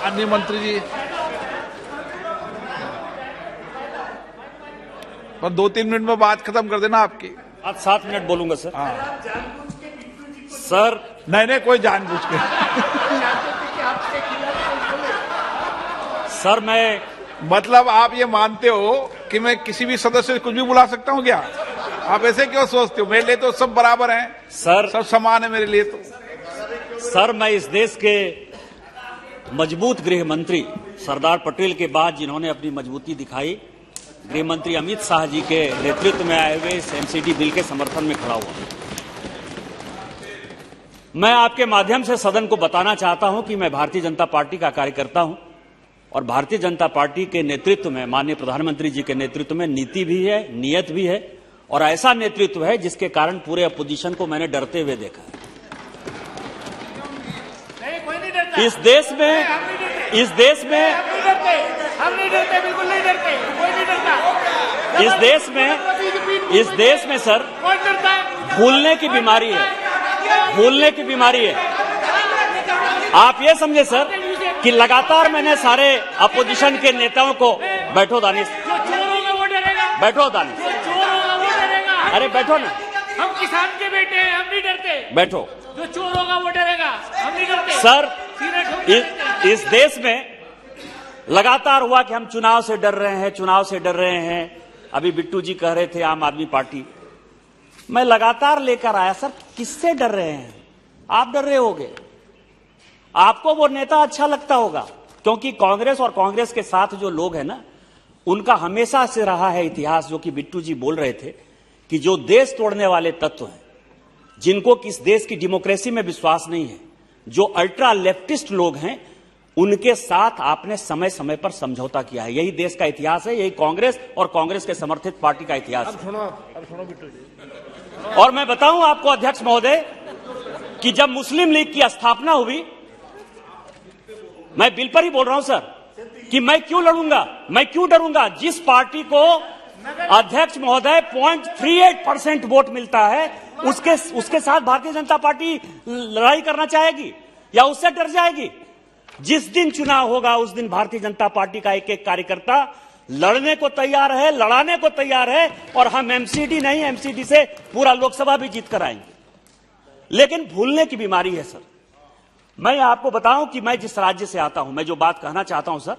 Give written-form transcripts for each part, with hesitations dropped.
अन्य मंत्री जी, पर 2-3 मिनट में बात खत्म कर देना आपकी। आज 7 मिनट बोलूंगा सर। हाँ, सर नहीं कोई जानबूझ के। सर मैं मतलब आप ये मानते हो कि मैं किसी भी सदस्य से कुछ भी बुला सकता हूँ क्या? आप ऐसे क्यों सोचते हो? मेरे लिए तो सब बराबर हैं सर, सब समान है मेरे लिए तो। सर मैं इस देश के मजबूत गृह मंत्री सरदार पटेल के बाद जिन्होंने अपनी मजबूती दिखाई, गृह मंत्री अमित शाह जी के नेतृत्व में आए हुए इस एमसीडी बिल के समर्थन में खड़ा हुआ। मैं आपके माध्यम से सदन को बताना चाहता हूं कि मैं भारतीय जनता पार्टी का कार्यकर्ता हूं और भारतीय जनता पार्टी के नेतृत्व में, माननीय प्रधानमंत्री जी के नेतृत्व में नीति भी है, नियत भी है और ऐसा नेतृत्व है जिसके कारण पूरे अपोजिशन को मैंने डरते हुए देखा है। इस देश में हम नहीं डरते, बिल्कुल नहीं डरते, कोई नहीं डरता। इस देश में सर कौन डरता है? भूलने की बीमारी है। आप ये समझे सर कि लगातार मैंने सारे अपोजिशन के नेताओं को, बैठो दानिश, जो चोर होगा वो डरेगा, बैठो दानिश, जो चोर होगा वो डरेगा। अरे बैठो ना, हम किसान के बेटे हैं, हम नहीं डरते। बैठो। जो चोर होगा वो डरेगा, हम नहीं डरते। सर सीधे ठोक देते। इस देश में लगातार हुआ कि हम चुनाव से डर रहे हैं। अभी बिट्टू जी कह रहे थे आम आदमी पार्टी, मैं लगातार लेकर आया सर, किससे डर रहे हैं? आप डर रहे होगे, आपको वो नेता अच्छा लगता होगा, क्योंकि कांग्रेस और कांग्रेस के साथ जो लोग हैं ना, उनका हमेशा से रहा है इतिहास, जो कि बिट्टू जी बोल रहे थे कि जो देश तोड़ने वाले तत्व हैं, जिनको किस देश की डेमोक्रेसी में विश्वास नहीं है, जो अल्ट्रा लेफ्टिस्ट लोग हैं, उनके साथ आपने समय समय पर समझौता किया है। यही देश का इतिहास है, यही कांग्रेस और कांग्रेस के समर्थित पार्टी का इतिहास है। और मैं बताऊं आपको अध्यक्ष महोदय कि जब मुस्लिम लीग की स्थापना हुई, मैं बिल पर ही बोल रहा हूं सर, कि मैं क्यों डरूंगा? जिस पार्टी को अध्यक्ष महोदय 0.38% वोट मिलता है, उसके साथ भारतीय जनता पार्टी लड़ाई करना चाहेगी या उससे डर जाएगी? जिस दिन चुनाव होगा उस दिन भारतीय जनता पार्टी का एक एक कार्यकर्ता लड़ने को तैयार है, लड़ाने को तैयार है, और हम एमसीडी से पूरा लोकसभा भी जीत कर आएंगे। लेकिन भूलने की बीमारी है सर। मैं आपको बताऊं कि मैं जिस राज्य से आता हूं, मैं जो बात कहना चाहता हूं सर,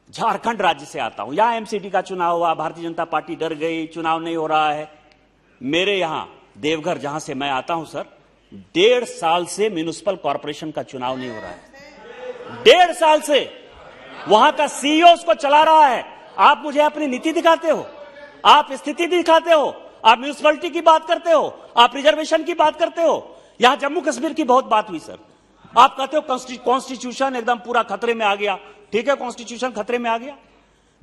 झारखंड राज्य से आता हूं। यहां एमसीडी का चुनाव हुआ, भारतीय जनता पार्टी डर गई, चुनाव नहीं हो रहा है। मेरे यहां देवघर, जहां से मैं आता हूं सर, 1.5 साल से म्युनिसिपल कॉर्पोरेशन का चुनाव नहीं हो रहा है। 1.5 साल से वहां का सीईओ उसको चला रहा है। आप मुझे अपनी नीति दिखाते हो, आप स्थिति दिखाते हो, आप म्युनिसिपैलिटी की बात करते हो, आप रिजर्वेशन की बात करते हो। यहां जम्मू कश्मीर की बहुत बात हुई सर, आप कहते हो कॉन्स्टिट्यूशन एकदम पूरा खतरे में आ गया। ठीक है, कॉन्स्टिट्यूशन खतरे में आ गया।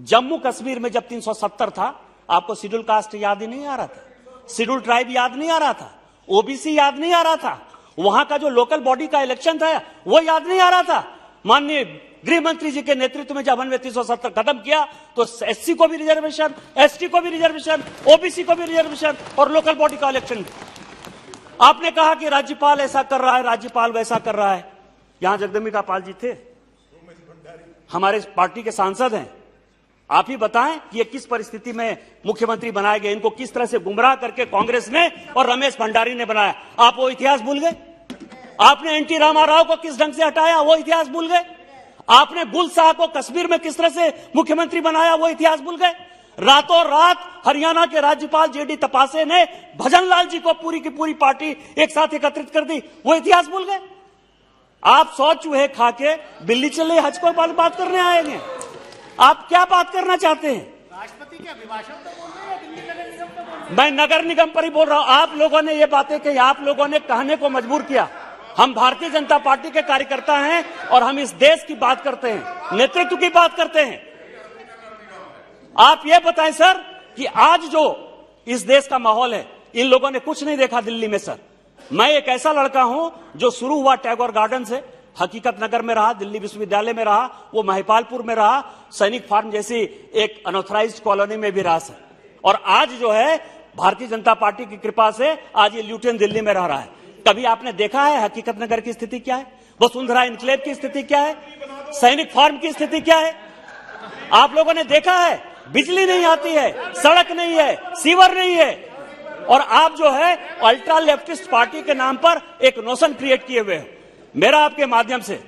जम्मू कश्मीर में जब 370 था, आपको शेड्यूल कास्ट याद ही नहीं आ रहा था, शेड्यूल ट्राइब याद नहीं आ रहा था, ओबीसी याद नहीं आ रहा था, वहां का जो लोकल बॉडी का इलेक्शन था वो याद नहीं आ रहा था। माननीय गृह मंत्री जी के नेतृत्व में जब हमने 370 खत्म किया, तो एससी को भी रिजर्वेशन, एसटी को भी रिजर्वेशन, ओबीसी को भी रिजर्वेशन और लोकल बॉडी का इलेक्शन। आपने कहा कि राज्यपाल ऐसा कर रहा है, राज्यपाल वैसा कर रहा है। यहां जगदम्बिका पाल जी थे, हमारे पार्टी के सांसद हैं। आप ही बताएं कि ये किस परिस्थिति में मुख्यमंत्री बनाए गए, इनको किस तरह से गुमराह करके कांग्रेस ने और रमेश भंडारी ने बनाया। आप वो इतिहास भूल गए? आपने एनटी रामाराव को किस ढंग से हटाया, वो इतिहास भूल गए? आपने गुल शाह को कश्मीर में किस तरह से मुख्यमंत्री बनाया, वो इतिहास भूल गए? रातों रात हरियाणा के राज्यपाल जेडी तपासे ने भजनलाल जी को पूरी की पूरी पार्टी एक साथ एकत्रित कर दी, वो इतिहास भूल गए? आप 100 चूहे खा के बिल्ली चले हज को बात करने आएंगे? आप क्या बात करना चाहते हैं? राष्ट्रपति के अभिभाषण तो बोल रहे हैं, दिल्ली नगर निगम तो बोल रहे हैं। मैं नगर निगम पर ही बोल रहा हूं। आप लोगों ने ये बातें कही, आप लोगों ने कहने को मजबूर किया। हम भारतीय जनता पार्टी के कार्यकर्ता हैं और हम इस देश की बात करते हैं, नेतृत्व की बात करते हैं। आप ये बताएं सर कि आज जो इस देश का माहौल है, इन लोगों ने कुछ नहीं देखा दिल्ली में सर। मैं एक ऐसा लड़का हूं जो शुरू हुआ टैगोर गार्डन से, हकीकत नगर में रहा, दिल्ली विश्वविद्यालय में रहा, वो महिपालपुर में रहा, सैनिक फार्म जैसी एक अनऑथराइज्ड कॉलोनी में भी रहा सर। और आज जो है भारतीय जनता पार्टी की कृपा से आज ये ल्यूटेन दिल्ली में रह रहा है। कभी आपने देखा है हकीकत नगर की स्थिति क्या है, वसुंधरा इनक्लेव की स्थिति क्या है, सैनिक फार्म की स्थिति क्या है? आप लोगों ने देखा है बिजली नहीं आती है, सड़क नहीं है, सीवर नहीं है, और आप जो है अल्ट्रा लेफ्टिस्ट पार्टी के नाम पर एक नोशन क्रिएट किए हुए हैं। मेरा आपके माध्यम से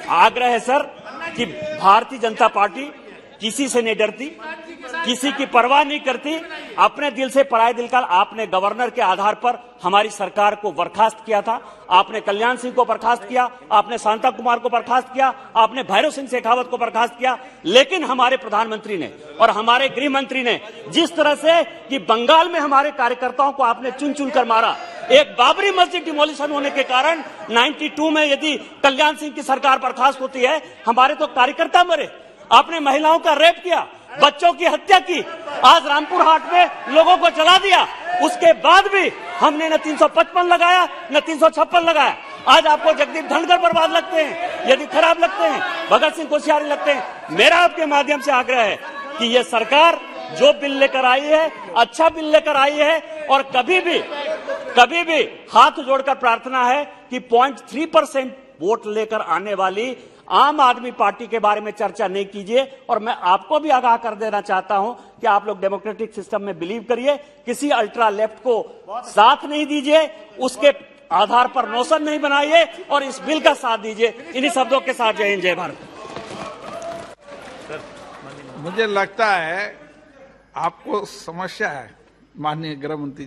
आग्रह है सर कि भारतीय जनता पार्टी किसी से नहीं डरती, किसी की परवाह नहीं करती, अपने दिल से पराये दिल का। आपने गवर्नर के आधार पर हमारी सरकार को बर्खास्त किया था, आपने कल्याण सिंह को बर्खास्त किया, आपने शांता कुमार को बर्खास्त किया, आपने भैरव सिंह शेखावत को बर्खास्त किया, लेकिन हमारे प्रधानमंत्री ने और हमारे गृह मंत्री ने जिस तरह से कि बंगाल में हमारे कार्यकर्ताओं को आपने चुन चुन कर मारा, एक बाबरी मस्जिद डिमोलिशन होने के कारण 92 में यदि कल्याण सिंह की सरकार बर्खास्त होती है, हमारे तो कार्यकर्ता मरे, आपने महिलाओं का रेप किया, बच्चों की हत्या की, आज रामपुर हाट में लोगों को जला दिया, उसके बाद भी हमने न 355 लगाया न 356 लगाया। आज आपको जगदीप धनखड़ बर्बाद लगते हैं, यदि खराब लगते हैं, भगत सिंह कोश्यारी लगते हैं। मेरा आपके माध्यम से आग्रह है कि यह सरकार जो बिल लेकर आई है अच्छा बिल लेकर आई है, और कभी भी हाथ जोड़कर प्रार्थना है कि 0.3% वोट लेकर आने वाली आम आदमी पार्टी के बारे में चर्चा नहीं कीजिए। और मैं आपको भी आगाह कर देना चाहता हूं कि आप लोग डेमोक्रेटिक सिस्टम में बिलीव करिए, किसी अल्ट्रा लेफ्ट को साथ नहीं दीजिए, उसके आधार पर नोशन नहीं बनाइए और इस बिल का साथ दीजिए। इन्हीं शब्दों के साथ जय हिंद जय भारत। मुझे लगता है आपको समस्या है माननीय गृह मंत्री